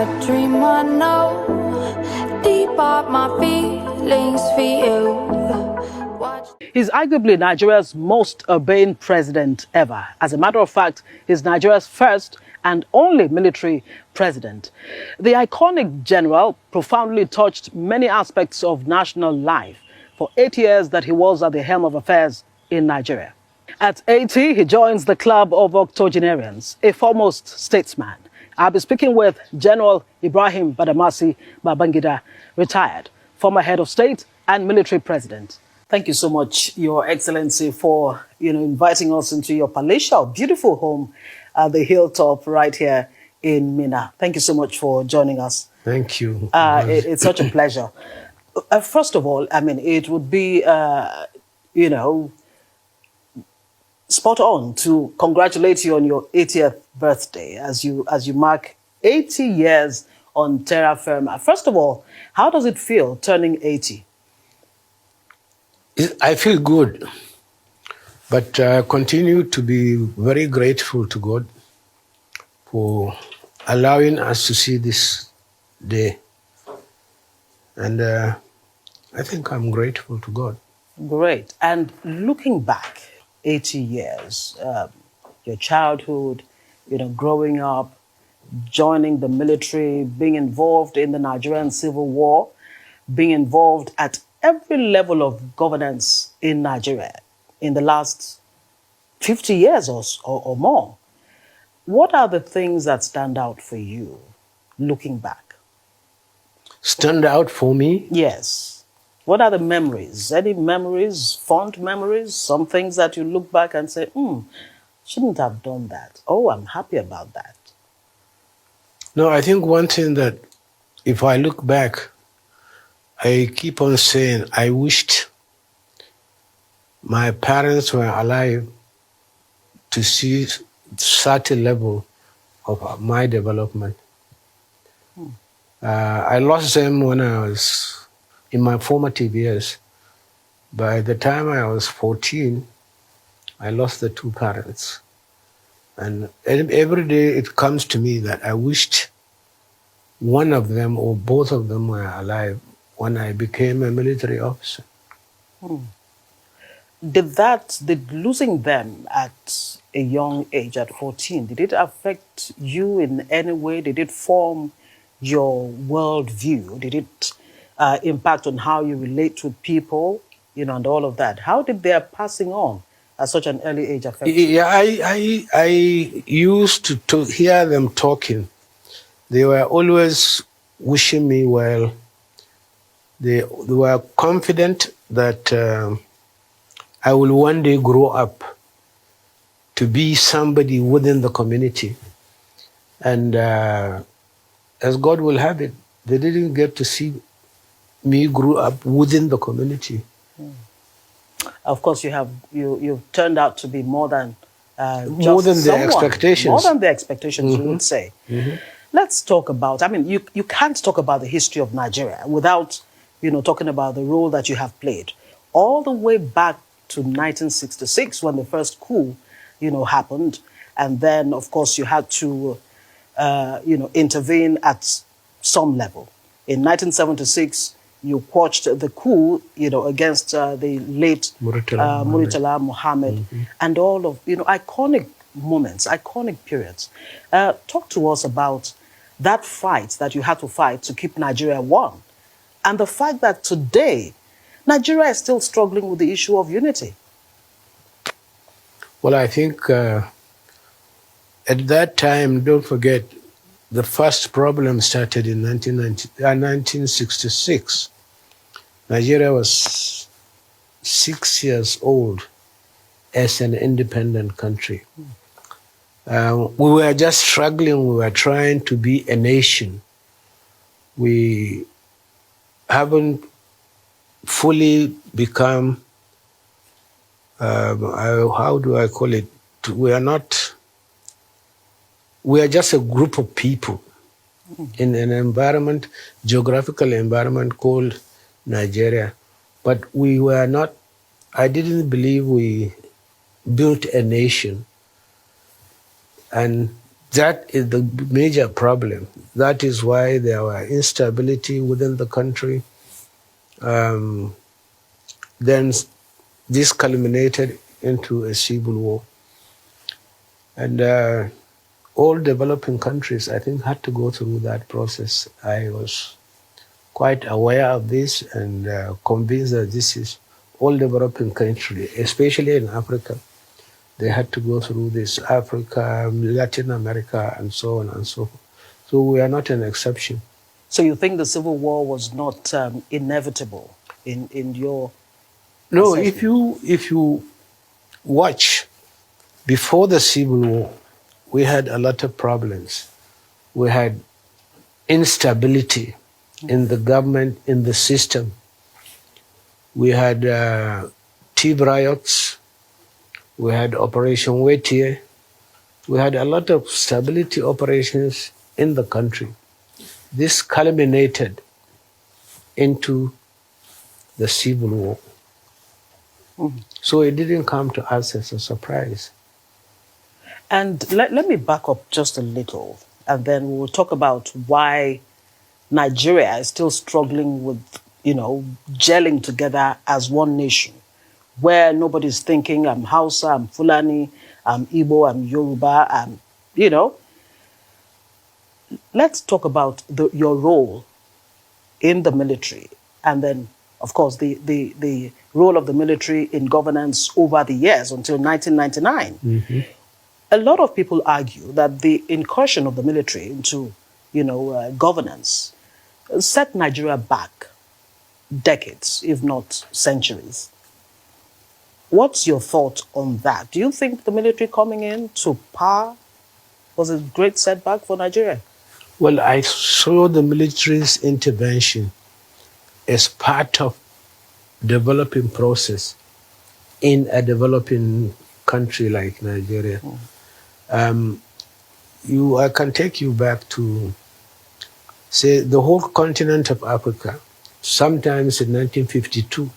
a dream I know. Deep up my feelings for you. Watch. He's arguably Nigeria's most urbane president ever. As a matter of fact, he's Nigeria's first and only military president. The iconic general profoundly touched many aspects of national life for 8 years that he was at the helm of affairs in Nigeria. At 80, he joins the club of octogenarians, a foremost statesman. I'll be speaking with General Ibrahim Badamasi Babangida, retired, former head of state and military president. Thank you so much, Your Excellency, for inviting us into your palatial, beautiful home at the hilltop right here in Minna. Thank you so much for joining us. Thank you. It's such a pleasure. First of all, I mean, it would be, spot on to congratulate you on your 80th birthday as you mark 80 years on terra firma. First of all, how does it feel turning 80? I feel good, but I continue to be very grateful to God for allowing us to see this day. And I think I'm grateful to God. Great. And looking back 80 years, your childhood, growing up, joining the military, being involved in the Nigerian Civil War, being involved at every level of governance in Nigeria in the last 50 years or more. What are the things that stand out for you looking back? Stand out for me? Yes. What are the memories? Any memories, fond memories, some things that you look back and say, shouldn't have done that. Oh, I'm happy about that. No, I think one thing that if I look back, I keep on saying I wished my parents were alive to see such a level of my development. I lost them when I was in my formative years. By the time I was 14, I lost the two parents. And every day it comes to me that I wished one of them or both of them were alive when I became a military officer. Did losing them at a young age, at 14, did it affect you in any way? Did it form your worldview? Did it impact on how you relate with people, and all of that? How did their passing on at such an early age affect you? Yeah, I used to hear them talking. They were always wishing me well. They were confident that I will one day grow up to be somebody within the community. And as God will have it, they didn't get to see me grow up within the community. Of course, you've turned out to be more than more than their expectations. More than their expectations, you would say. Let's talk about, you can't talk about the history of Nigeria without, talking about the role that you have played. All the way back to 1966 when the first coup, happened. And then, of course, you had to, intervene at some level. In 1976, you quashed the coup, against the late Muritala Mohammed, and all of, iconic moments, iconic periods. Talk to us about that fight that you had to fight to keep Nigeria one, and the fact that today, Nigeria is still struggling with the issue of unity. Well, I think at that time, don't forget, the first problem started in 1966. Nigeria was 6 years old as an independent country. We were just struggling. We were trying to be a nation. We haven't fully become, how do I call it? We are just a group of people in an environment, geographical environment called Nigeria. But we were not, I didn't believe we built a nation. And That is the major problem. That is why there were instability within the country. Then this culminated into a civil war. And all developing countries, I think, had to go through that process. I was quite aware of this and convinced that this is all developing countries, especially in Africa. They had to go through this, Africa, Latin America, and so on and so forth. So we are not an exception. So you think the Civil War was not inevitable in your No, assessment? if you watch, before the Civil War, we had a lot of problems. We had instability in the government, in the system. We had Tea riots. We had Operation Wetier. We had a lot of stability operations in the country. This culminated into the Civil War. So it didn't come to us as a surprise. And let me back up just a little, and then we'll talk about why Nigeria is still struggling with, gelling together as one nation, where nobody's thinking, I'm Hausa, I'm Fulani, I'm Igbo, I'm Yoruba, Let's talk about your role in the military, and then, of course, the role of the military in governance over the years until 1999. Mm-hmm. A lot of people argue that the incursion of the military into, governance set Nigeria back decades, if not centuries. What's your thought on that? Do you think the military coming in to power was a great setback for Nigeria? Well, I saw the military's intervention as part of developing process in a developing country like Nigeria. I can take you back to, say, the whole continent of Africa. Sometimes in 1952,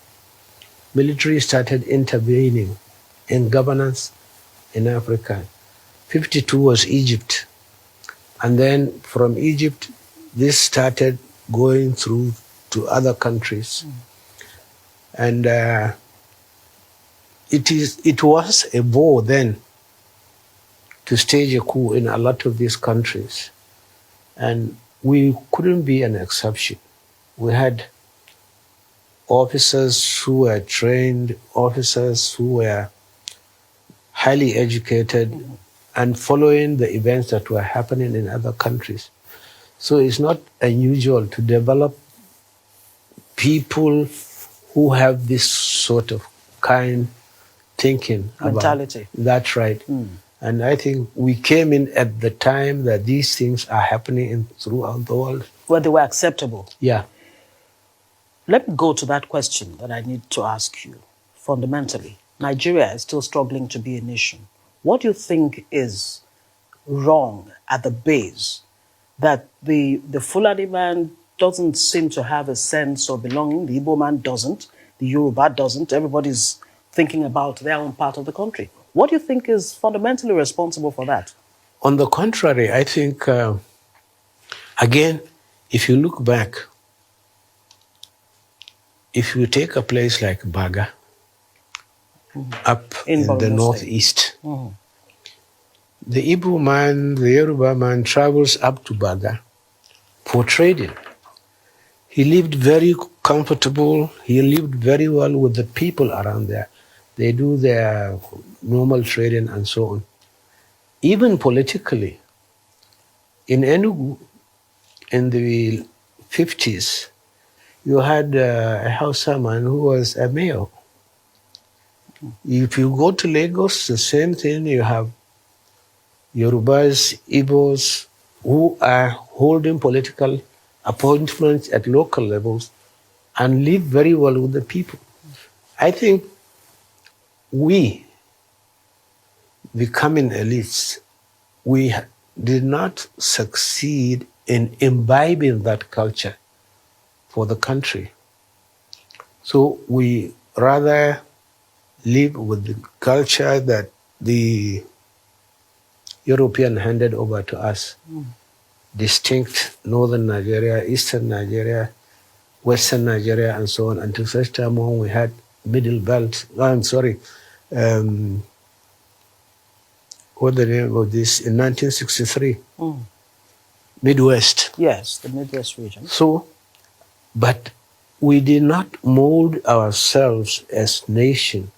military started intervening in governance in Africa. 52 was Egypt. And then from Egypt, this started going through to other countries. And it was a war then to stage a coup in a lot of these countries. And we couldn't be an exception. We had officers who were trained, officers who were highly educated, and following the events that were happening in other countries. So it's not unusual to develop people who have this sort of kind thinking. Mentality. That's right. And I think we came in at the time that these things are happening throughout the world. Where they were acceptable. Yeah. Let me go to that question that I need to ask you. Fundamentally, Nigeria is still struggling to be a nation. What do you think is wrong at the base that the Fulani man doesn't seem to have a sense of belonging, the Igbo man doesn't, the Yoruba doesn't, everybody's thinking about their own part of the country? What do you think is fundamentally responsible for that? On the contrary, I think, again, if you look back, if you take a place like Baga, up in the northeast, the Igbo man, the Yoruba man travels up to Baga for trading. He lived very comfortable. He lived very well with the people around there. They do their normal trading and so on. Even politically, in Enugu, in the 50s, you had a Hausa man who was a mayor. If you go to Lagos, the same thing, you have Yorubas, Igbos, who are holding political appointments at local levels and live very well with the people. I think we, becoming elites, we did not succeed in imbibing that culture for the country. So we rather live with the culture that the European handed over to us. Distinct northern Nigeria, eastern Nigeria, western Nigeria, and so on, until such time when we had middle belt, what the name of this, in 1963, Midwest. Yes, the Midwest region. So, but we did not mold ourselves as nation.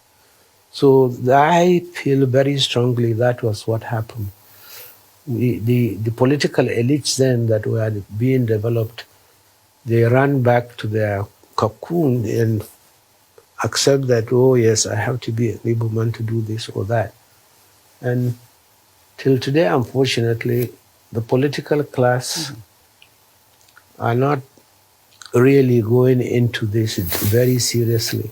So I feel very strongly that was what happened. The political elites then that were being developed, they ran back to their cocoon and accept that, oh yes, I have to be an able man to do this or that. And till today, unfortunately, the political class are not really going into this very seriously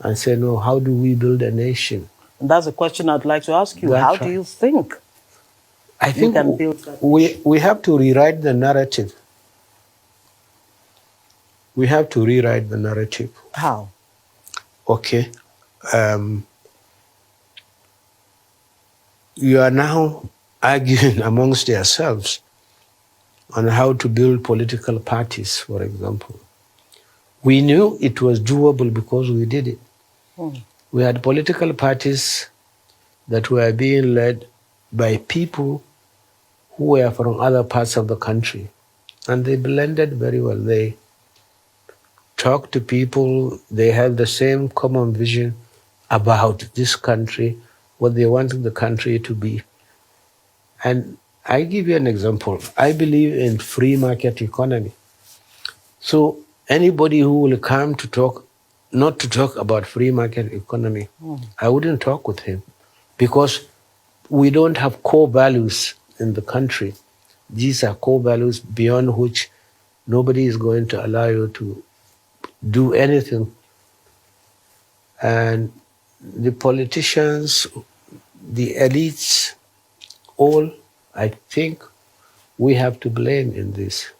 and say, no, how do we build a nation? And that's a question I'd like to ask you. How do you think I think can build that we have to rewrite the narrative. We have to rewrite the narrative. How? Okay. You are now arguing amongst yourselves on how to build political parties, for example. We knew it was doable because we did it. We had political parties that were being led by people who were from other parts of the country. And they blended very well. They talked to people, they had the same common vision about this country, what they wanted the country to be. And I give you an example. I believe in free market economy. So anybody who will come to talk, not to talk about free market economy, I wouldn't talk with him because we don't have core values in the country. These are core values beyond which nobody is going to allow you to do anything. And the politicians, the elites, all, I think, we have to blame in this.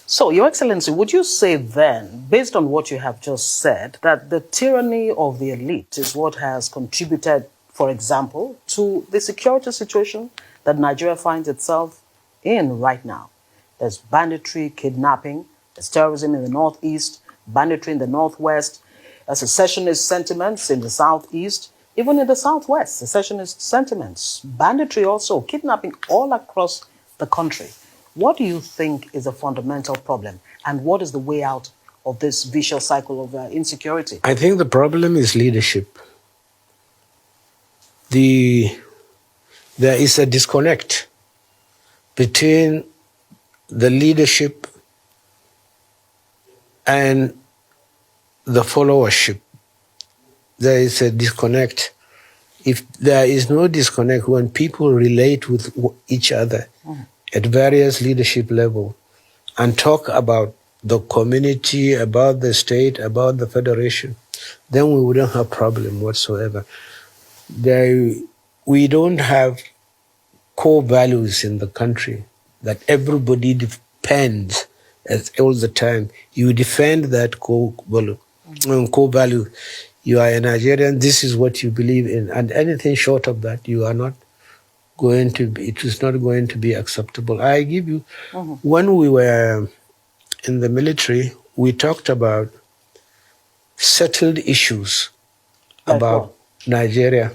So, Your Excellency, would you say then, based on what you have just said, that the tyranny of the elite is what has contributed, for example, to the security situation that Nigeria finds itself in right now? There's banditry, kidnapping, there's terrorism in the northeast, banditry in the northwest, secessionist sentiments in the southeast, even in the southwest, secessionist sentiments, banditry also, kidnapping all across the country. What do you think is a fundamental problem, and what is the way out of this vicious cycle of insecurity? I think the problem is leadership. There is a disconnect between the leadership and the followership. There is a disconnect. If there is no disconnect, when people relate with each other at various leadership levels and talk about the community, about the state, about the federation, then we wouldn't have problem whatsoever. We don't have core values in the country that everybody depends all the time. You defend that core value. You are a Nigerian, this is what you believe in, and anything short of that, you are not going to be, it is not going to be acceptable. I give you, when we were in the military, we talked about settled issues about Nigeria.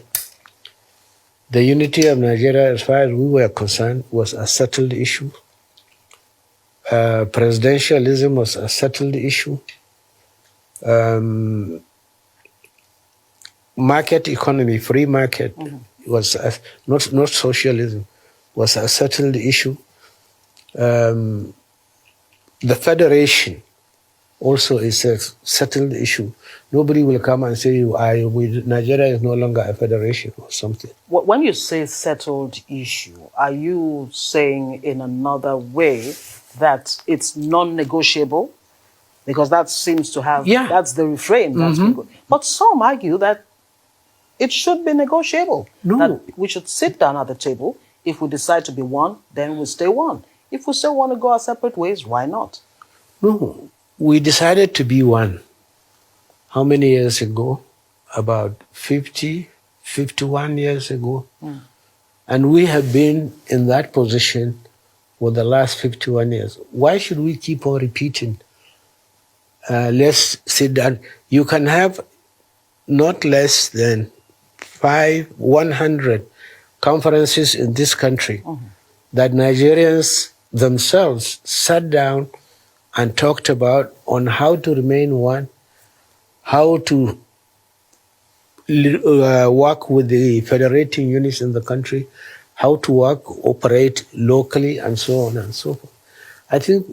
The unity of Nigeria, as far as we were concerned, was a settled issue. Presidentialism was a settled issue. Market economy, free market, was not socialism, was a settled issue. The federation also is a settled issue. Nobody will come and say, Nigeria is no longer a federation or something. When you say settled issue, are you saying in another way that it's non-negotiable? Because that seems to have, that's the refrain. But some argue that it should be negotiable. No. That we should sit down at the table. If we decide to be one, then we stay one. If we still want to go our separate ways, why not? No, we decided to be one. How many years ago? About 50, 51 years ago. And we have been in that position for the last 51 years. Why should we keep on repeating? Let's sit down. You can have not less than 100 conferences in this country that Nigerians themselves sat down and talked about on how to remain one, how to work with the federating units in the country, how to operate locally, and so on and so forth. I think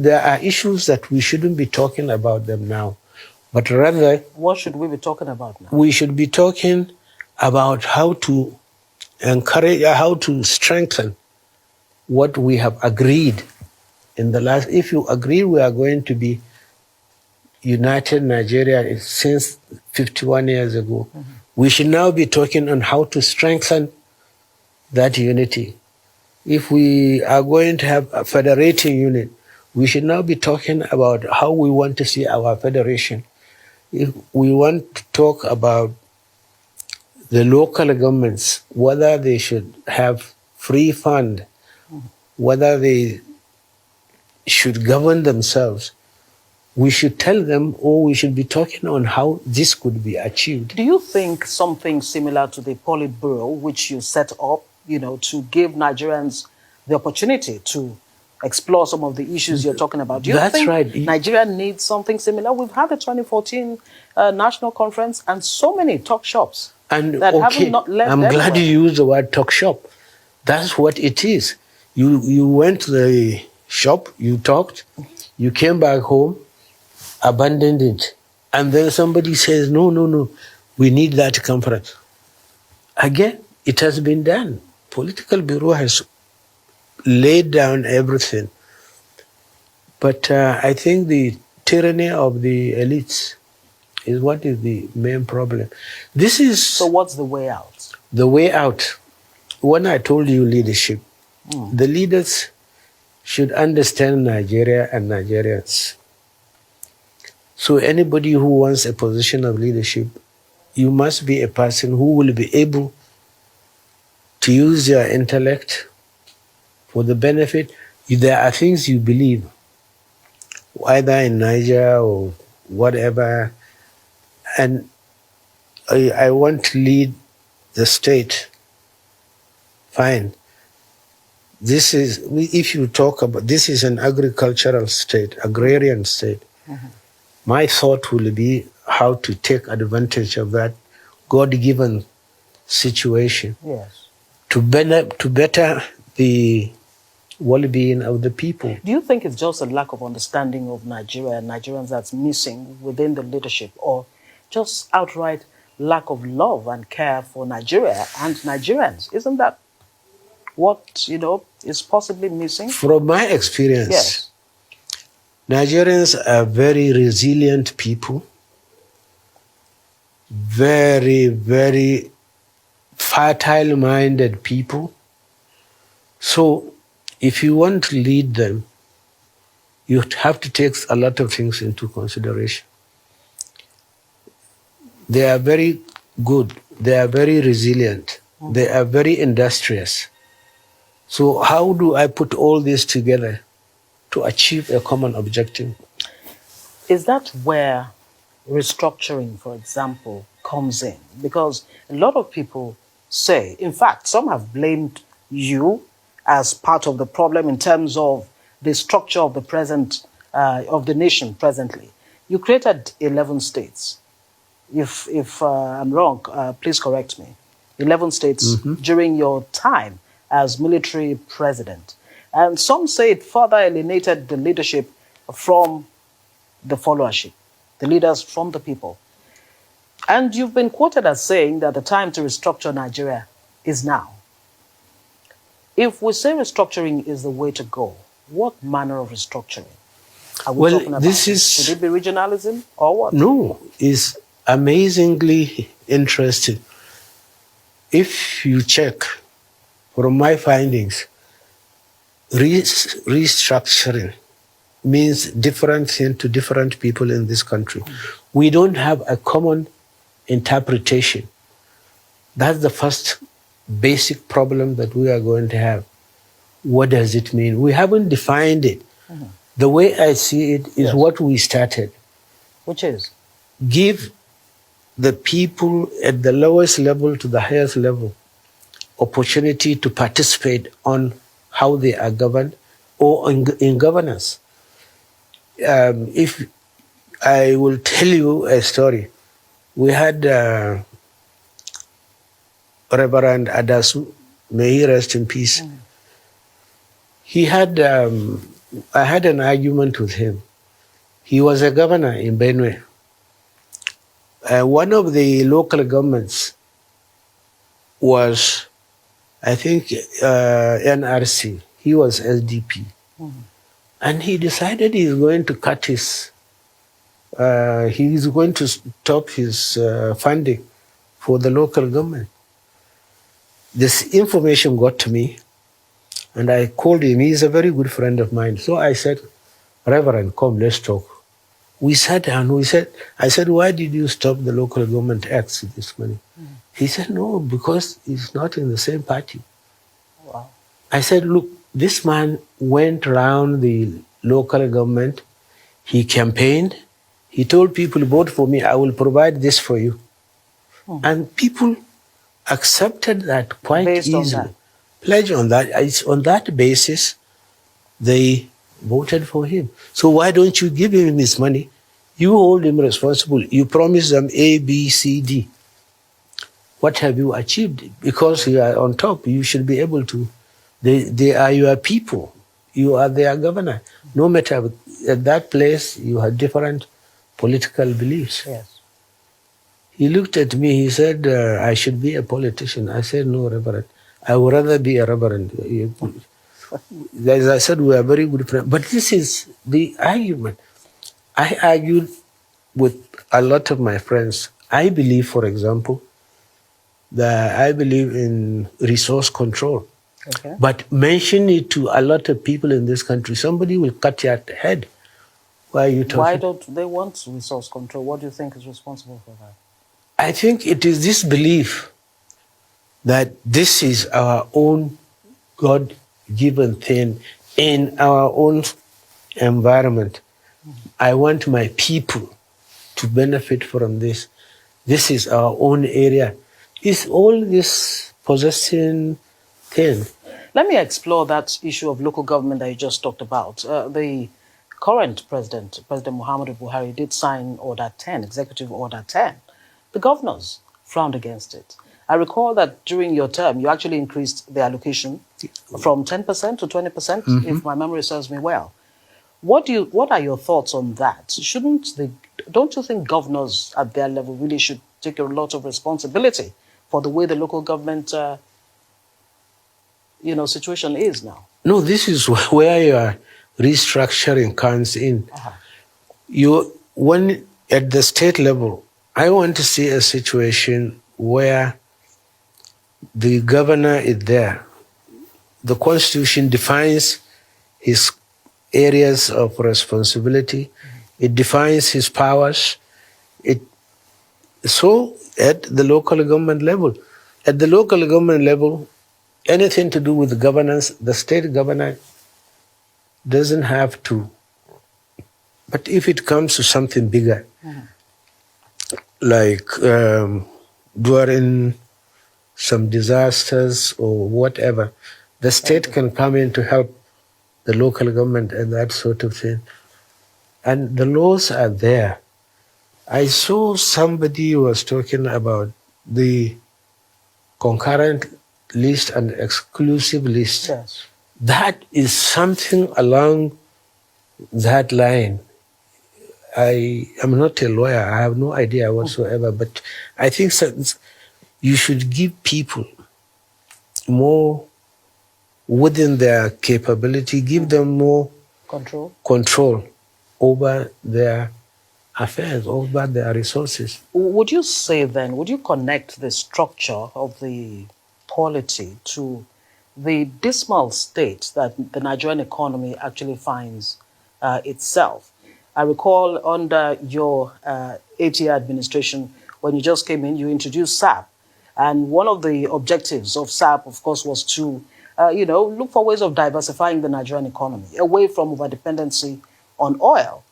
there are issues that we shouldn't be talking about them now, but rather... What should we be talking about now? We should be talking about how to encourage, how to strengthen what we have agreed in the last... If you agree we are going to be united Nigeria since 51 years ago, we should now be talking on how to strengthen that unity. If we are going to have a federating unit, we should now be talking about how we want to see our federation. If we want to talk about the local governments, whether they should have free fund, whether they should govern themselves, we should tell them, or we should be talking on how this could be achieved. Do you think something similar to the Politburo, which you set up, to give Nigerians the opportunity to explore some of the issues you're talking about? Do you think Nigeria needs something similar? We've had the 2014 National Conference and so many talk shops that haven't not left I'm anywhere. glad you used the word talk shop. That's what it is. You went to the shop, you talked, you came back home, abandoned it. And then somebody says, no, we need that conference. Again, it has been done. Political Bureau has laid down everything. But I think the tyranny of the elites is what is the main problem. So what's the way out? The way out. When I told you leadership, the leaders should understand Nigeria and Nigerians. So anybody who wants a position of leadership, you must be a person who will be able to use your intellect for the benefit. There are things you believe, either in Niger or whatever, and I want to lead the state. Fine. This is, if you talk about, this is an agricultural state, agrarian state. My thought will be how to take advantage of that God-given situation. Yes. To better the well-being of the people. Do you think it's just a lack of understanding of Nigeria and Nigerians that's missing within the leadership, or just outright lack of love and care for Nigeria and Nigerians? Isn't that what, is possibly missing? From my experience, yes, Nigerians are very resilient people, very, very fertile-minded people. So if you want to lead them, you have to take a lot of things into consideration. They are very good. They are very resilient. They are very industrious. So how do I put all this together to achieve a common objective? Is that where restructuring, for example, comes in? Because a lot of people say, in fact, some have blamed you as part of the problem in terms of the structure of the nation presently. You created 11 states. If I'm wrong, please correct me. 11 states during your time as military president. And some say it further alienated the leadership from the followership, the leaders from the people. And you've been quoted as saying that the time to restructure Nigeria is now. If we say restructuring is the way to go, what manner of restructuring are we talking about? Should it be regionalism or what? No, it's amazingly interesting. If you check, from my findings, restructuring means different thing to different people in this country. We don't have a common interpretation. That's the first basic problem that we are going to have. What does it mean? We haven't defined it. The way I see it is what we started. Which is? Give the people at the lowest level to the highest level opportunity to participate on how they are governed or in governance. If I will tell you a story, we had Reverend Adasu, may he rest in peace. He had, I had an argument with him. He was a governor in Benue. One of the local governments was, I think, NRC. He was SDP. And he decided he's going to cut his, he's going to stop his funding for the local government. This information got to me, and I called him. He's a very good friend of mine. So I said, Reverend, come, let's talk. We sat down, I said, why did you stop the local government acts with this money? He said, no, because he's not in the same party. Wow. I said, look, this man went around the local government, he campaigned, he told people, vote for me, I will provide this for you. And people accepted that quite Based on easily. that. Pledge on that. It's on that basis they voted for him. So why don't you give him his money? You hold him responsible. You promise them A, B, C, D. What have you achieved? Because you are on top, you should be able to. They are your people. You are their governor. No matter at that place, you have different political beliefs. Yes. He looked at me, he said, I should be a politician. I said, no, Reverend. I would rather be a reverend. As I said, we are very good friends. But this is the argument. I argued with a lot of my friends. I believe, for example, that I believe in resource control. Okay. But mention it to a lot of people in this country, somebody will cut your head. Why are you talking? Why don't they want resource control? What do you think is responsible for that? I think it is this belief that this is our own God-given thing in our own environment. I want my people to benefit from this. This is our own area. It's all this possessing thing. Let me explore that issue of local government that you just talked about. The current president, President Muhammadu Buhari, did sign Order 10, Executive Order 10. The governors frowned against it. I recall that during your term, you actually increased the allocation from 10% to 20%, if my memory serves me well. What are your thoughts on that? Don't you think governors at their level really should take a lot of responsibility for the way the local government situation is now? No, this is where your restructuring comes in. When at the state level, I want to see a situation where the governor is there. The Constitution defines his areas of responsibility. It defines his powers. So at the local government level, anything to do with governance, the state governor doesn't have to. But if it comes to something bigger, like during some disasters or whatever, the state can come in to help the local government and that sort of thing. And the laws are there. I saw somebody was talking about the concurrent list and exclusive list. Yes. That is something along that line. I am not a lawyer. I have no idea whatsoever, but I think you should give people more within their capability, give them more control over their affairs, over their resources. Would you say then, would you connect the structure of the polity to the dismal state that the Nigerian economy actually finds itself? I recall under your 8-year administration, when you just came in, you introduced SAP. And one of the objectives of SAP, of course, was to, look for ways of diversifying the Nigerian economy away from overdependency on oil,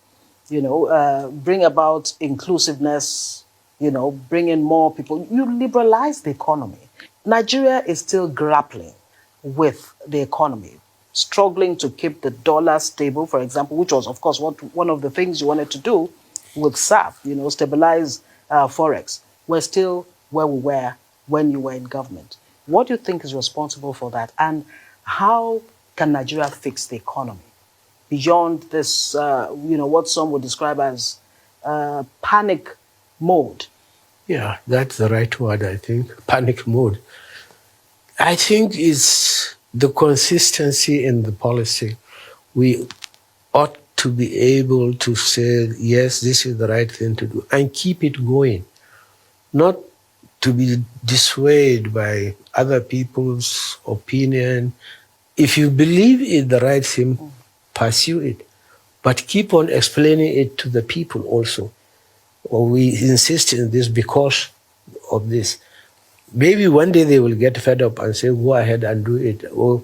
bring about inclusiveness, bring in more people. You liberalize the economy. Nigeria is still grappling with the economy, struggling to keep the dollar stable, for example, which was, of course, one of the things you wanted to do with SAP, stabilize Forex. We're still where we were when you were in government. What do you think is responsible for that? And how can Nigeria fix the economy beyond this, what some would describe as panic mode? Yeah, that's the right word, I think, panic mode. I think it's the consistency in the policy. We ought to be able to say, yes, this is the right thing to do, and keep it going. Not to be dissuaded by other people's opinion. If you believe it's the right thing, pursue it. But keep on explaining it to the people also. Or we insist in this because of this. Maybe one day they will get fed up and say, go ahead and do it, or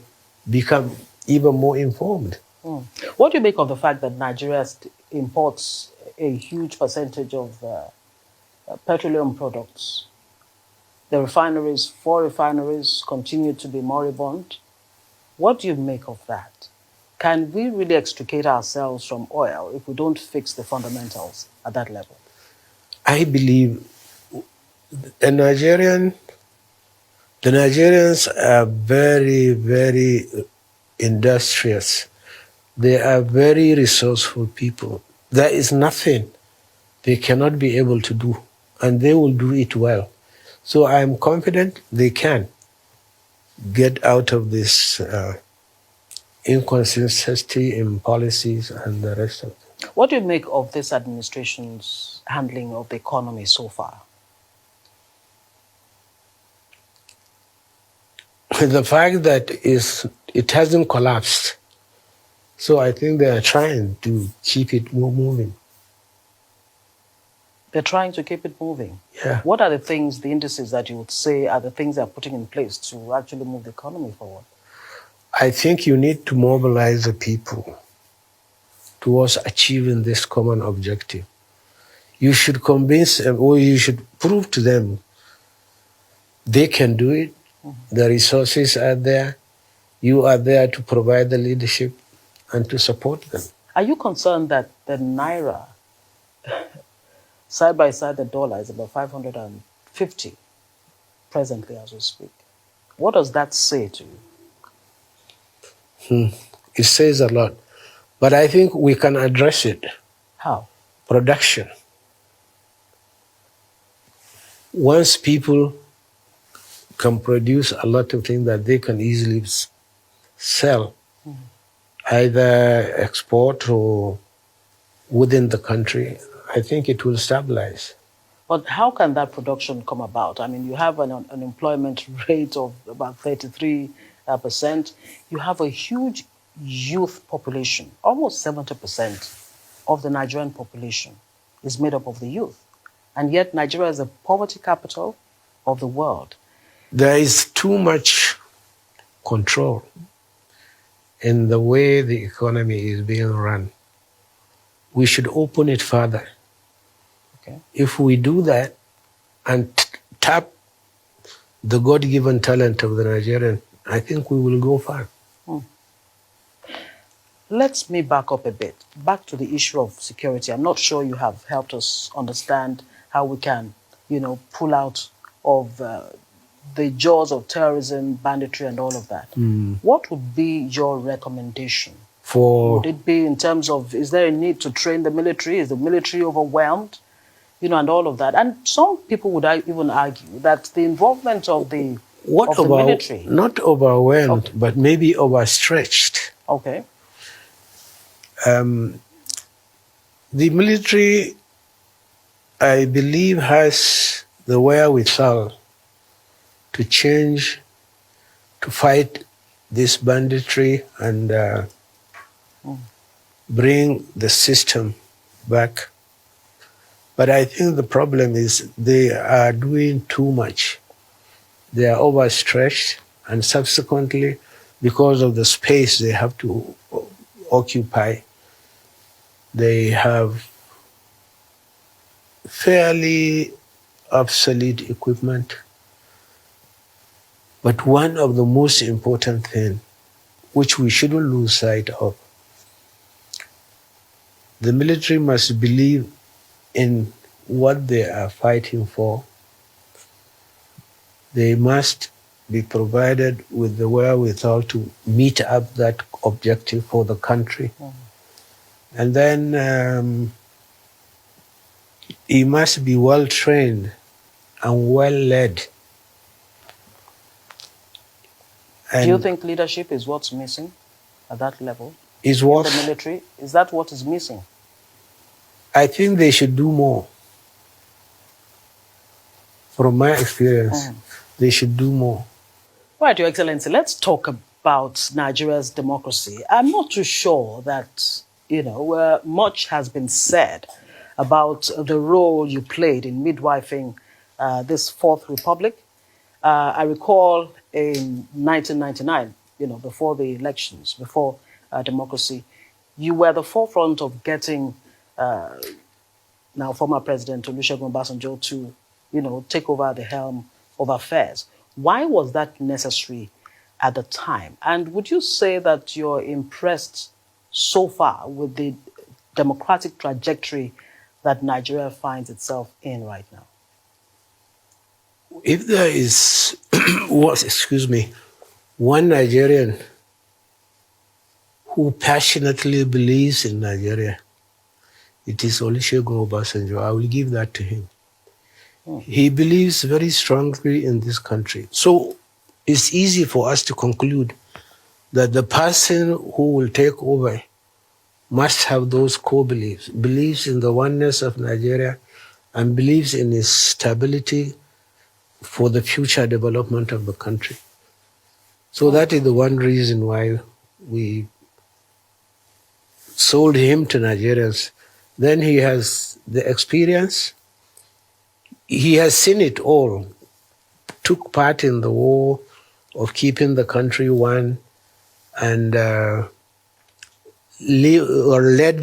become even more informed. What do you make of the fact that Nigeria imports a huge percentage of petroleum products? The refineries, 4 refineries, continue to be moribund. What do you make of that? Can we really extricate ourselves from oil if we don't fix the fundamentals at that level? I believe the Nigerians are very, very industrious. They are very resourceful people. There is nothing they cannot be able to do, and they will do it well. So I'm confident they can get out of this inconsistency in policies and the rest of it. What do you make of this administration's handling of the economy so far? The fact that it hasn't collapsed. So I think they are trying to keep it moving. They're trying to keep it moving. Yeah. What are the things, the indices that you would say are the things they're putting in place to actually move the economy forward? I think you need to mobilize the people towards achieving this common objective. You should convince them, or you should prove to them they can do it. The resources are there. You are there to provide the leadership and to support them. Are you concerned that the Naira, side by side the dollar, is about 550 presently as we speak? What does that say to you? It says a lot. But I think we can address it. How? Production. Once people can produce a lot of things that they can easily sell, either export or within the country, I think it will stabilize. But how can that production come about? I mean, you have an unemployment rate of about 33%. You have a huge youth population. Almost 70% of the Nigerian population is made up of the youth. And yet Nigeria is the poverty capital of the world. There is too much control in the way the economy is being run. We should open it further. Okay. If we do that and tap the God-given talent of the Nigerian, I think we will go far. Let's me back up a bit. Back to the issue of security. I'm not sure you have helped us understand how we can, pull out of the jaws of terrorism, banditry, and all of that. What would be your recommendation? Would it be in terms of, is there a need to train the military? Is the military overwhelmed? And all of that. And some people would even argue that the involvement of the military... Not overwhelmed, but maybe overstretched. Okay. The military, I believe, has the wherewithal to change, to fight this banditry and bring the system back. But I think the problem is they are doing too much. they are overstretched, and subsequently, because of the space they have to occupy, they have fairly obsolete equipment. But one of the most important things, which we shouldn't lose sight of, the military must believe in what they are fighting for. They must be provided with the wherewithal to meet up that objective for the country. And then he must be well trained and well led. Do you think leadership is what's missing at that level? Is what? In the military? Is that what is missing? I think they should do more. From my experience, they should do more. Right, Your Excellency, let's talk about Nigeria's democracy. I'm not too sure that, much has been said about the role you played in midwifing this Fourth Republic. I recall in 1999, before the elections, before democracy, you were at the forefront of getting now former President Olusegun Obasanjo to, take over the helm of affairs. Why was that necessary at the time? And would you say that you're impressed so far with the democratic trajectory that Nigeria finds itself in right now? If there is, one Nigerian who passionately believes in Nigeria, it is Olusegun Obasanjo. I will give that to him. He believes very strongly in this country. So it's easy for us to conclude that the person who will take over must have those core beliefs, believes in the oneness of Nigeria and believes in its stability for the future development of the country. So that is the one reason why we sold him to Nigerians. Then he has the experience. He has seen it all, took part in the war of keeping the country one, and led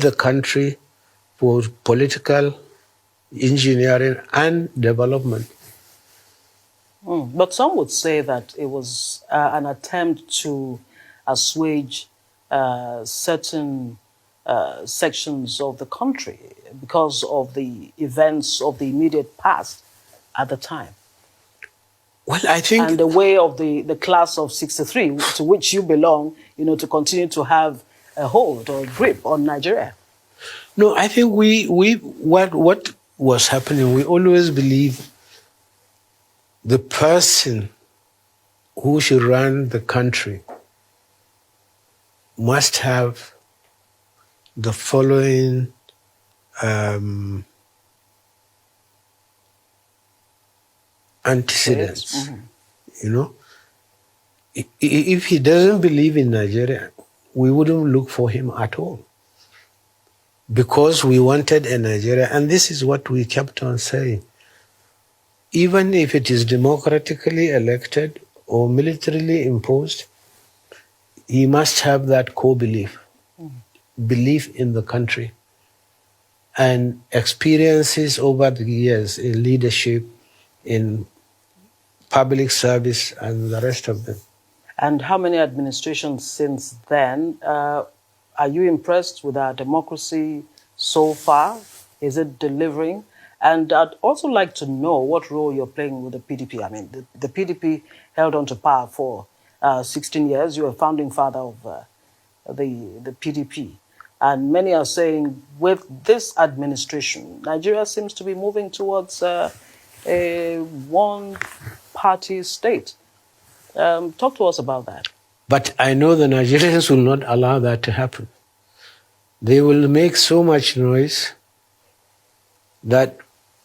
the country for political engineering and development. But some would say that it was an attempt to assuage certain sections of the country because of the events of the immediate past at the time. Well, I think... And the way of the class of 63, to which you belong, to continue to have a hold or a grip on Nigeria. No, I think what was happening, we always believe the person who should run the country must have the following antecedents. If he doesn't believe in Nigeria, we wouldn't look for him at all, because we wanted a Nigeria, and this is what we kept on saying. Even if it is democratically elected or militarily imposed, he must have that core belief, belief in the country, and experiences over the years in leadership, in public service, and the rest of them. And how many administrations since then? Are you impressed with our democracy so far? Is it delivering? And I'd also like to know what role you're playing with the PDP. I mean, the PDP held on to power for 16 years. You're a founding father of the PDP. And many are saying with this administration, Nigeria seems to be moving towards a one-party state. Talk to us about that. But I know the Nigerians will not allow that to happen. They will make so much noise that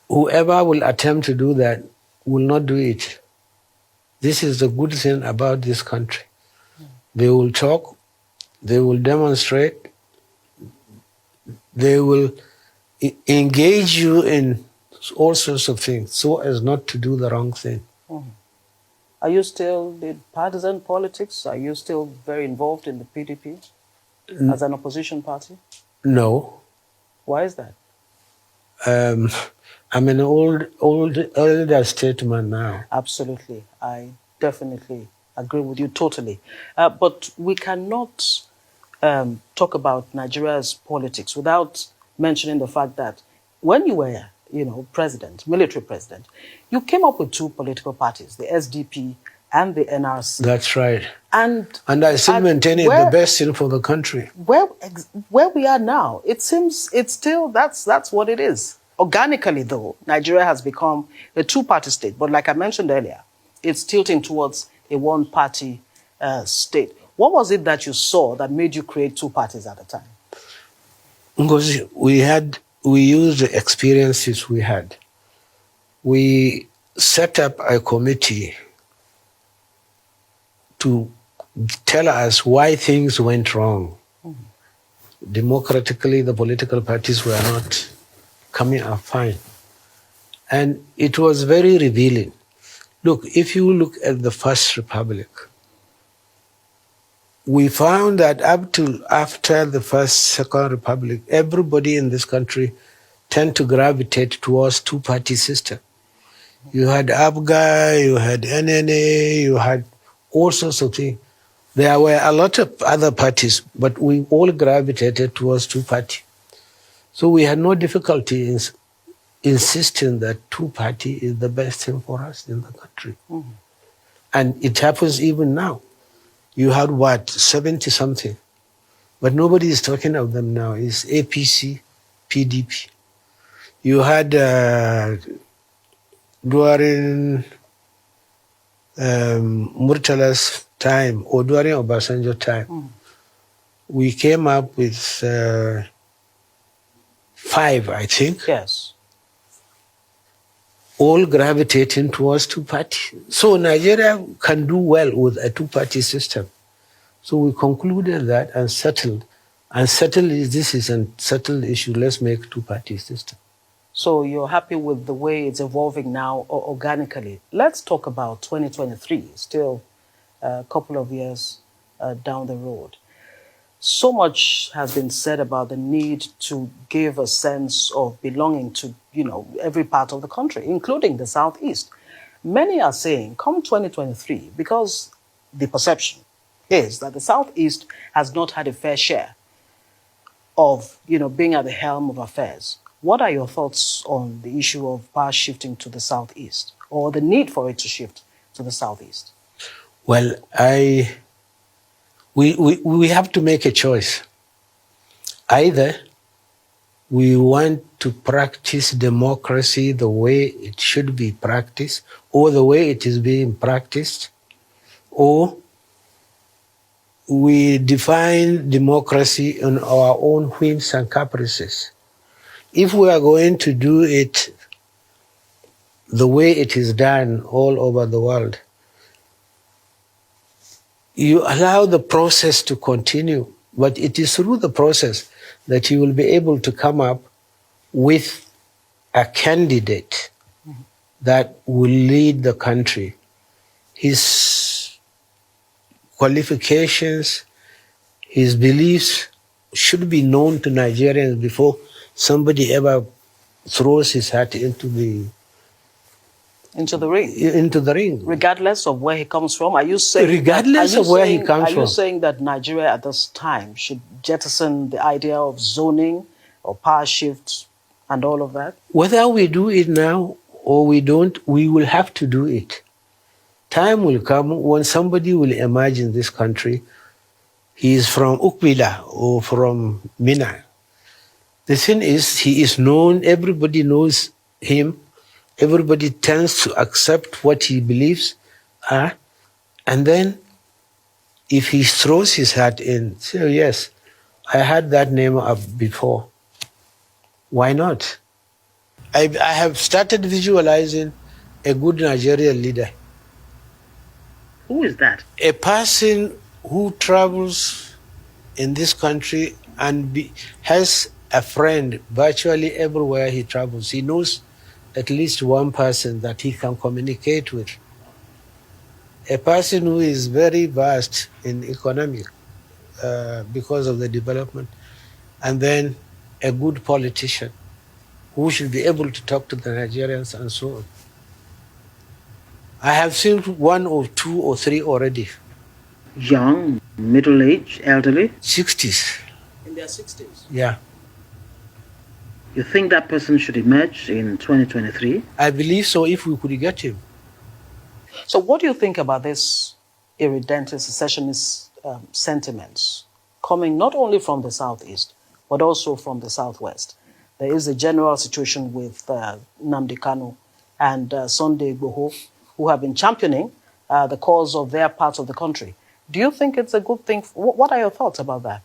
whoever will attempt to do that will not do it. This is the good thing about this country. They will talk, they will demonstrate, they will engage you in all sorts of things so as not to do the wrong thing. Are you still in partisan politics? Are you still very involved in the PDP as an opposition party? No. Why is that? I'm an older statesman now. Absolutely. I definitely agree with you totally. But we cannot talk about Nigeria's politics without mentioning the fact that when you were, president, military president, you came up with two political parties, the SDP and the NRC. That's right. And I still maintain it the best thing for the country. Where we are now, it seems it's still, that's what it is. Organically, though, Nigeria has become a two-party state. But like I mentioned earlier, it's tilting towards a one-party state. What was it that you saw that made you create two parties at a time? Because we used the experiences we had. We set up a committee to tell us why things went wrong. Mm-hmm. Democratically, the political parties were not coming up fine. And it was very revealing. Look, if you look at the First Republic, we found that up to after the Second Republic, everybody in this country tend to gravitate towards two-party system. You had ABGA, you had NNA, you had all sorts of things. There were a lot of other parties, but we all gravitated towards two-party. So we had no difficulty in insisting that two-party is the best thing for us in the country. Mm-hmm. And it happens even now. You had 70-something, but nobody is talking of them now. It's APC, PDP. You had during Murtala's time or during Obasanjo time, we came up with 5, I think. Yes. All gravitating towards two-party. So Nigeria can do well with a two-party system. So we concluded that and settled. And this is a settled issue. Let's make two-party system. So you're happy with the way it's evolving now organically. Let's talk about 2023, still a couple of years down the road. So much has been said about the need to give a sense of belonging to, every part of the country, including the Southeast. Many are saying, come 2023, because the perception is that the Southeast has not had a fair share of, being at the helm of affairs. What are your thoughts on the issue of power shifting to the Southeast, or the need for it to shift to the Southeast? Well, we have to make a choice. Either we want to practice democracy the way it should be practiced, or the way it is being practiced, or we define democracy on our own whims and caprices. If we are going to do it the way it is done all over the world, you allow the process to continue, but it is through the process that you will be able to come up with a candidate that will lead the country. His qualifications, his beliefs should be known to Nigerians before somebody ever throws his hat into the ring. Regardless of where he comes from? Are you saying that Nigeria at this time should jettison the idea of zoning or power shifts and all of that? Whether we do it now or we don't, we will have to do it. Time will come when somebody will imagine this country. He is from Ukbila or from Mina. The thing is, he is known, everybody knows him. Everybody tends to accept what he believes, and then if he throws his hat in, say, yes, I had that name up before. Why not? I have started visualizing a good Nigerian leader. Who is that? A person who travels in this country and has a friend virtually everywhere he travels. He knows at least one person that he can communicate with. a person who is very vast in economic because of the development, and then a good politician who should be able to talk to the Nigerians and so on. I have seen one or two or three already. Young, middle-aged, elderly? 60s. In their 60s? Yeah. You think that person should emerge in 2023? I believe so, if we could get him. So what do you think about this irredentist, secessionist sentiments coming not only from the southeast, but also from the southwest? There is a general situation with Nnamdi Kanu and Sunday Igboho, who have been championing the cause of their parts of the country. Do you think it's a good thing? What are your thoughts about that?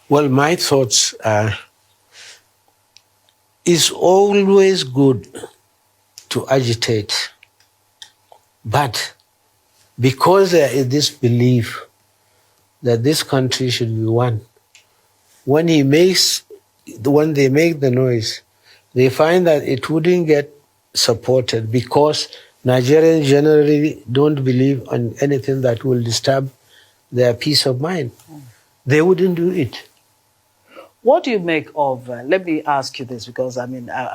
Well, my thoughts are, it's always good to agitate, but because there is this belief that this country should be one, when they make the noise, they find that it wouldn't get supported because Nigerians generally don't believe on anything that will disturb their peace of mind. They wouldn't do it. What do you make of, let me ask you this, because I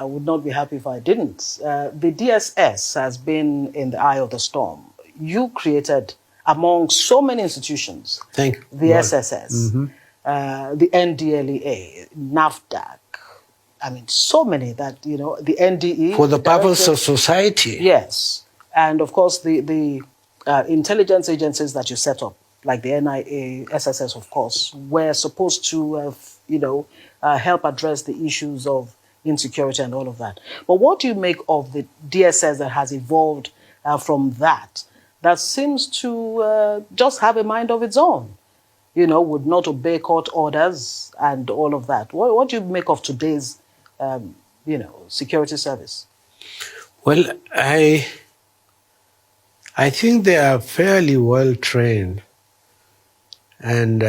would not be happy if I didn't. The DSS has been in the eye of the storm. You created, among so many institutions, the SSS, the NDLEA, NAFDAC, so many that, the NDE. For the purpose of society. Yes. And of course, the intelligence agencies that you set up, like the NIA, SSS, of course, were supposed to, help address the issues of insecurity and all of that. But what do you make of the DSS that has evolved from that seems to just have a mind of its own, would not obey court orders and all of that? What do you make of today's, security service? Well, I think they are fairly well trained. And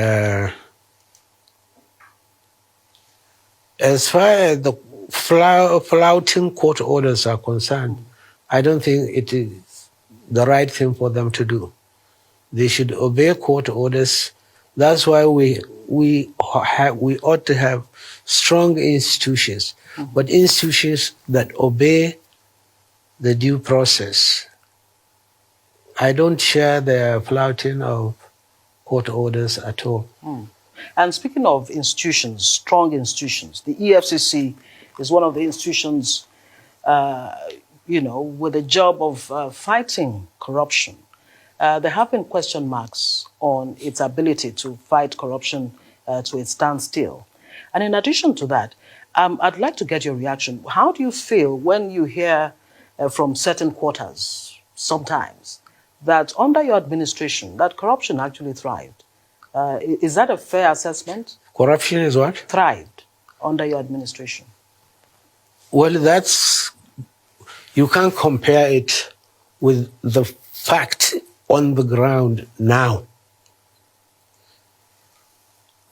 as far as the flouting court orders are concerned, I don't think it is the right thing for them to do. They should obey court orders. That's why we ought to have strong institutions, but institutions that obey the due process. I don't share the flouting of court orders at all. And speaking of institutions, strong institutions, the EFCC is one of the institutions, with the job of fighting corruption. There have been question marks on its ability to fight corruption to its standstill. And in addition to that, I'd like to get your reaction. How do you feel when you hear from certain quarters, sometimes, that under your administration, that corruption actually thrived? Is that a fair assessment? Corruption is what? Thrived under your administration. Well, you can't compare it with the fact on the ground now.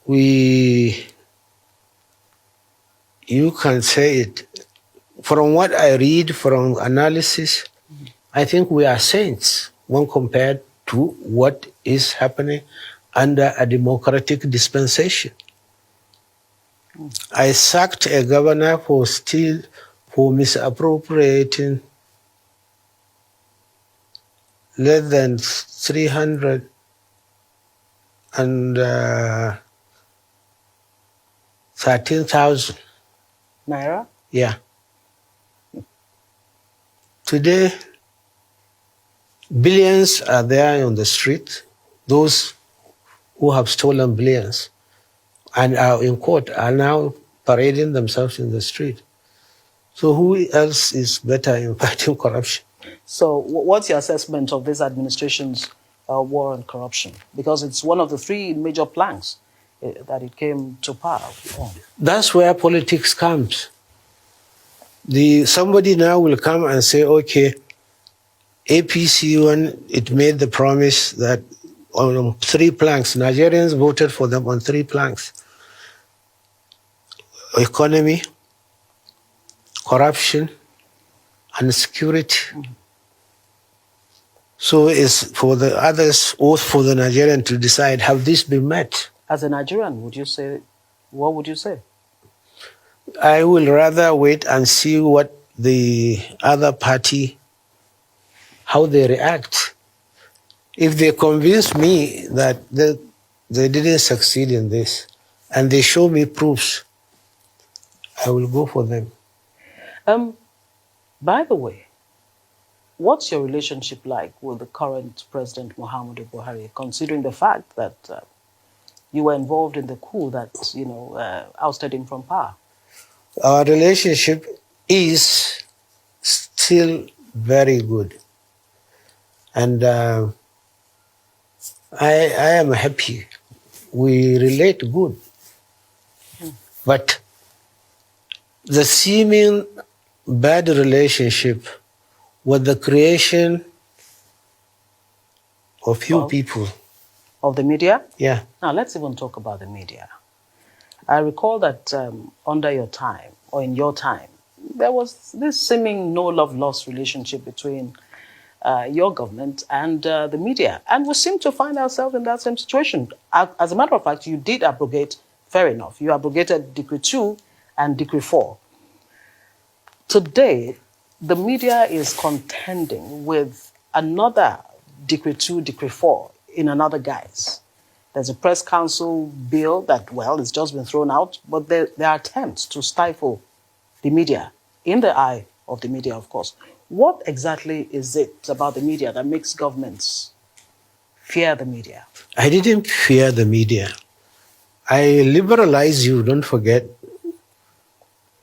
You can say it. From what I read, from analysis, I think we are saints when compared to what is happening under a democratic dispensation. I sacked a governor for misappropriating less than 313,000 Naira? Yeah. Today, billions are there on the street. Those who have stolen billions and are in court are now parading themselves in the street. So who else is better in fighting corruption? So what's your assessment of this administration's war on corruption? Because it's one of the three major planks that it came to power on. That's where politics comes. Somebody now will come and say, okay, APC, when it made the promise that on 3 planks, Nigerians voted for them on 3 planks: economy, corruption, and security. So it's for the others or for the Nigerian to decide, have this been met? As a Nigerian, what would you say? I will rather wait and see what the other party, how they react. If they convince me that they didn't succeed in this, and they show me proofs, I will go for them. By the way, what's your relationship like with the current President Muhammadu Buhari, considering the fact that you were involved in the coup that, ousted him from power? Our relationship is still very good. And I am happy. We relate good. But the seeming bad relationship with the creation of few people. Of the media? Yeah. Now, let's even talk about the media. I recall that under your time, or in your time, there was this seeming no love lost relationship between your government and the media. And we seem to find ourselves in that same situation. As a matter of fact, you did abrogate, fair enough, you abrogated Decree 2 and Decree 4. Today, the media is contending with another Decree 2, Decree 4 in another guise. There's a press council bill that, well, it's just been thrown out, but there are attempts to stifle the media, in the eye of the media, of course. What exactly is it about the media that makes governments fear the media? I didn't fear the media. I liberalize you, don't forget.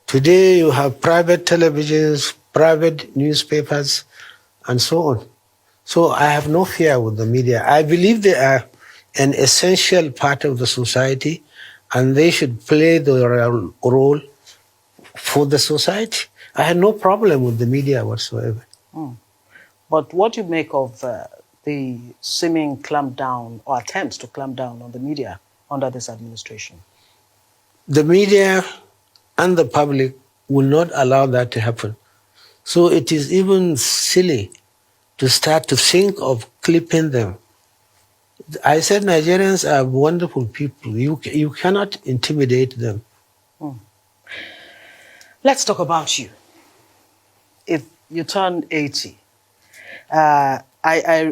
Today you have private televisions, private newspapers, and so on. So I have no fear with the media. I believe they are an essential part of the society, and they should play the role for the society. I had no problem with the media whatsoever. But what do you make of the seeming clampdown or attempts to clamp down on the media under this administration? The media and the public will not allow that to happen. So it is even silly to start to think of clipping them. I said Nigerians are wonderful people. You cannot intimidate them. Let's talk about you. If you turn 80, I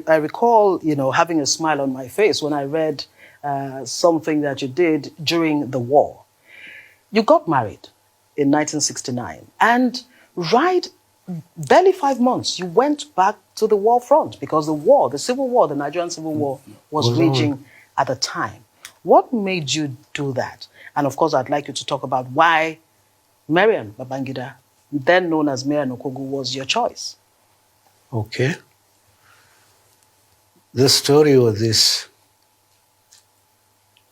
recall, having a smile on my face when I read something that you did during the war. You got married in 1969, and barely 5 months, you went back to the war front because the civil war, the Nigerian civil war was raging at the time. What made you do that? And of course, I'd like you to talk about why Mariam Babangida, then known as Mayor Nokogu, was your choice. Okay. The story was this.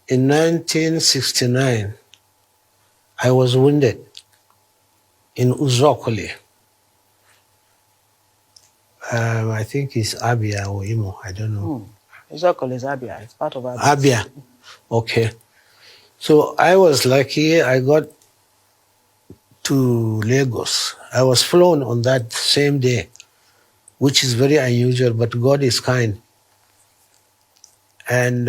In 1969, I was wounded in Uzokole. I think it's Abia or Imo, I don't know. Uzokole is Abia, it's part of Abia. Abia, okay. So I was lucky, I got to Lagos. I was flown on that same day, which is very unusual, but God is kind. And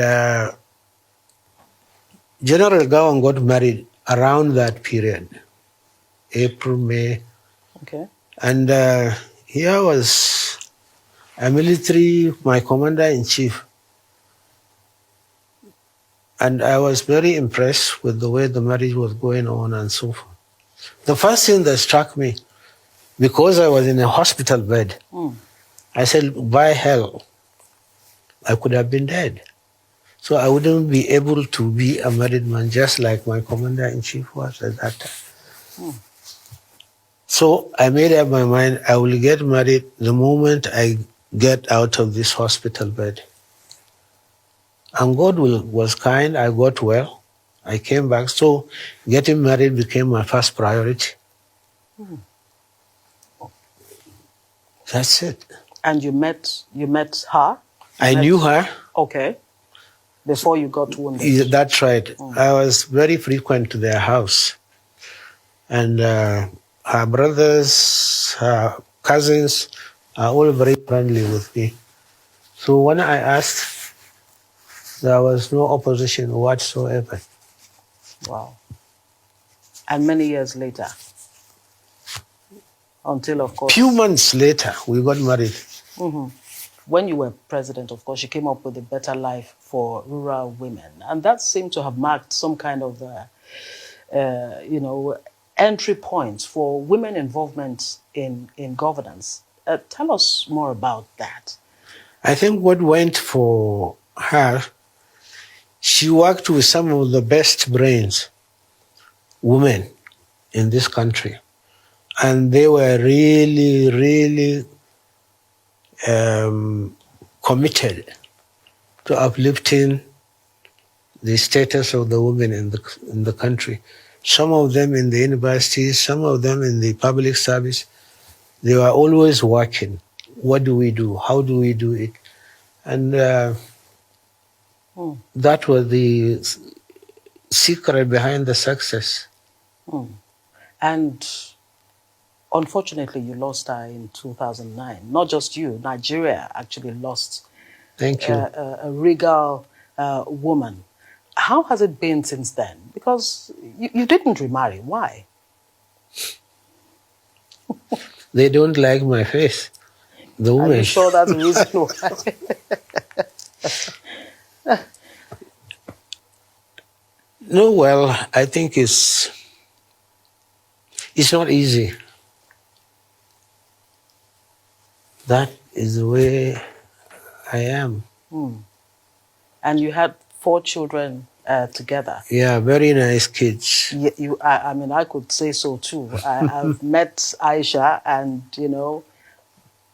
General Gawan got married around that period, April, May. Okay. And here was a military, my commander-in-chief. And I was very impressed with the way the marriage was going on and so forth. The first thing that struck me, because I was in a hospital bed, I said, by hell, I could have been dead. So I wouldn't be able to be a married man just like my commander-in-chief was at that time. So I made up my mind, I will get married the moment I get out of this hospital bed. And God was kind, I got well, I came back. So getting married became my first priority. That's it. And you met her? I knew her. Okay. Before you got wounded? That's right. I was very frequent to their house. And her brothers, her cousins are all very friendly with me. So when I asked, there was no opposition whatsoever. Wow. And many years later, until, of course... Few months later, we got married. When you were president, of course, you came up with a better life for rural women. And that seemed to have marked some kind of, entry points for women involvement in governance. Tell us more about that. I think what went for her, she worked with some of the best brains, women in this country. And they were really, really committed to uplifting the status of the women in the country. Some of them in the universities, some of them in the public service. They were always working. What do we do? How do we do it? And that was the secret behind the success. And unfortunately, you lost her in 2009. Not just you, Nigeria actually lost Thank you. a regal woman. How has it been since then? Because you didn't remarry. Why? They don't like my face. The women. Are you sure that's the reason why? No, well, I think it's not easy. That is the way I am. And you had 4 children together. Yeah, very nice kids. I mean, I could say so too. I've met Aisha and,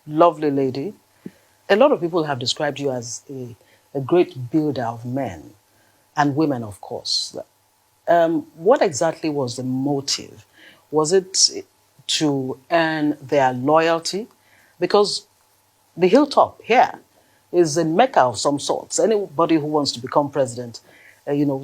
lovely lady. A lot of people have described you as a great builder of men and women, of course. What exactly was the motive? Was it to earn their loyalty? Because the hilltop here is a mecca of some sorts. Anybody who wants to become president,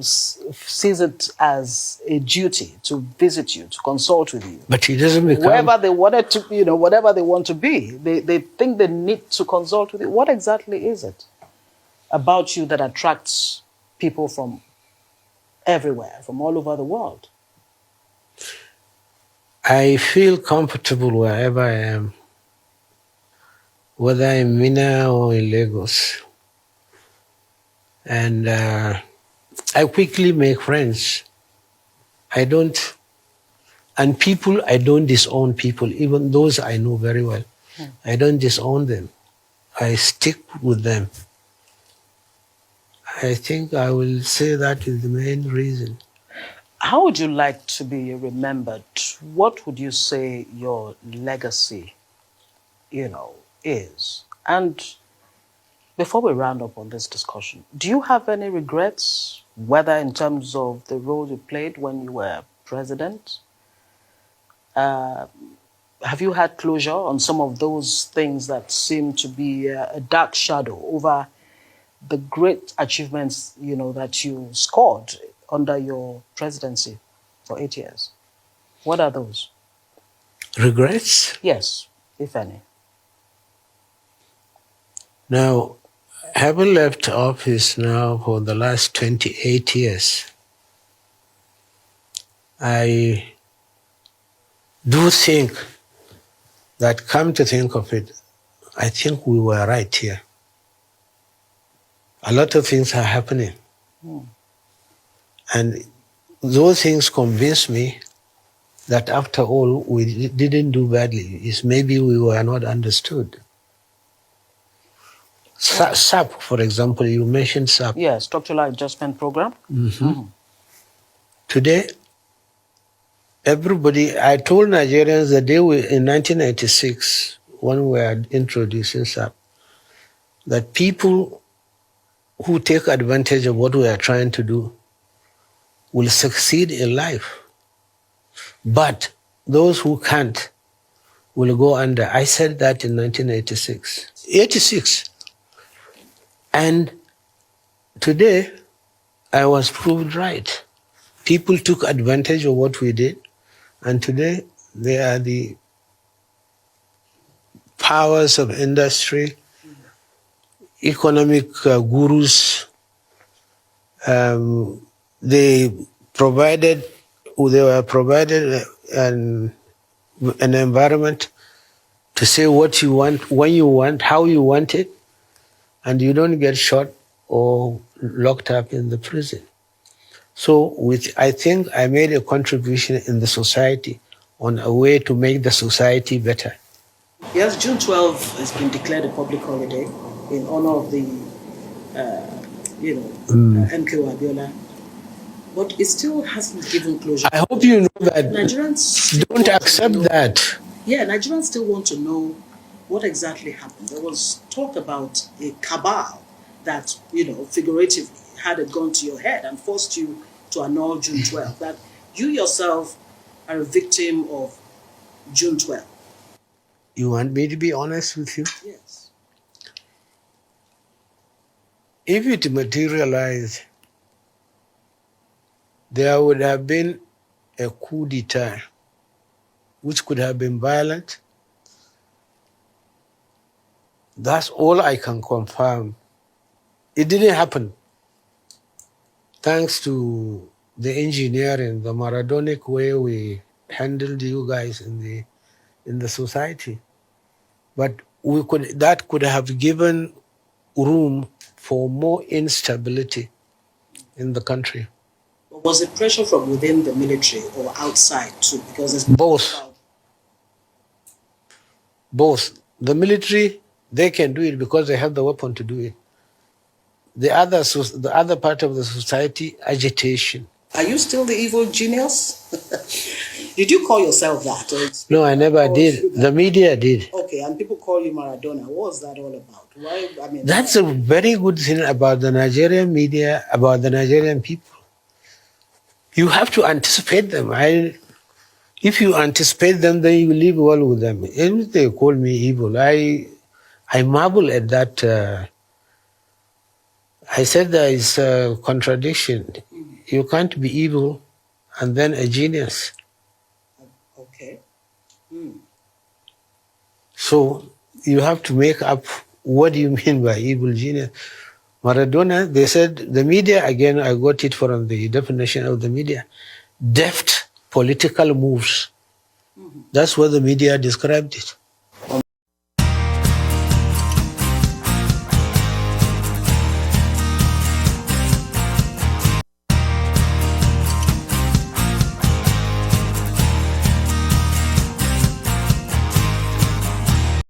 sees it as a duty to visit you, to consult with you. But he doesn't become... Wherever they wanted to, whatever they want to be, they think they need to consult with you. What exactly is it about you that attracts people from everywhere, from all over the world? I feel comfortable wherever I am, whether in Mina or in Lagos. And I quickly make friends. I don't disown people, even those I know very well. I don't disown them. I stick with them. I think I will say that is the main reason. How would you like to be remembered? What would you say your legacy, is? And before we round up on this discussion, do you have any regrets, whether in terms of the role you played when you were president? Have you had closure on some of those things that seem to be a dark shadow over the great achievements, that you scored under your presidency for 8 years? What are those? Regrets? Yes, if any. Now, having left office now for the last 28 years, I do think that, come to think of it, I think we were right here. A lot of things are happening. And those things convince me that after all, we didn't do badly. It's maybe we were not understood. SAP, for example, you mentioned SAP. Yes, Structural Adjustment Program. Today, I told Nigerians the day in 1996, when we were introducing SAP, that people who take advantage of what we are trying to do will succeed in life. But those who can't will go under. I said that in 1986. And today, I was proved right. People took advantage of what we did, and today they are the powers of industry. economic gurus. They were provided an environment to say what you want, when you want, how you want it, and you don't get shot or locked up in the prison. So I think I made a contribution in the society on a way to make the society better. Yes, June 12 has been declared a public holiday in honor of the, MK Abiola. But it still hasn't given closure. I hope you know that. Nigerians don't accept that. Yeah, Nigerians still want to know what exactly happened. There was talk about a cabal that, figuratively had a gun to your head and forced you to annul June 12. That you yourself are a victim of June 12. You want me to be honest with you? Yes. If it materialized, there would have been a coup d'etat, which could have been violent. That's all I can confirm. It didn't happen. Thanks to the engineering, the Maradonic way we handled you guys in the society. But that could have given room for more instability in the country. Was it pressure from within the military or outside too? Because it's both. The military, they can do it because they have the weapon to do it. The other part of the society, agitation. Are you still the evil genius? Did you call yourself that? No, I never did. The media did. Okay, and people call you Maradona. What was that all about? Why? That's a very good thing about the Nigerian media, about the Nigerian people. You have to anticipate them. If you anticipate them, then you live well with them. If they call me evil, I marvel at that. I said there is a contradiction. You can't be evil and then a genius. Okay. So you have to make up what do you mean by evil genius. Maradona, they said, the media, again, I got it from the definition of the media, deft political moves. That's what the media described it.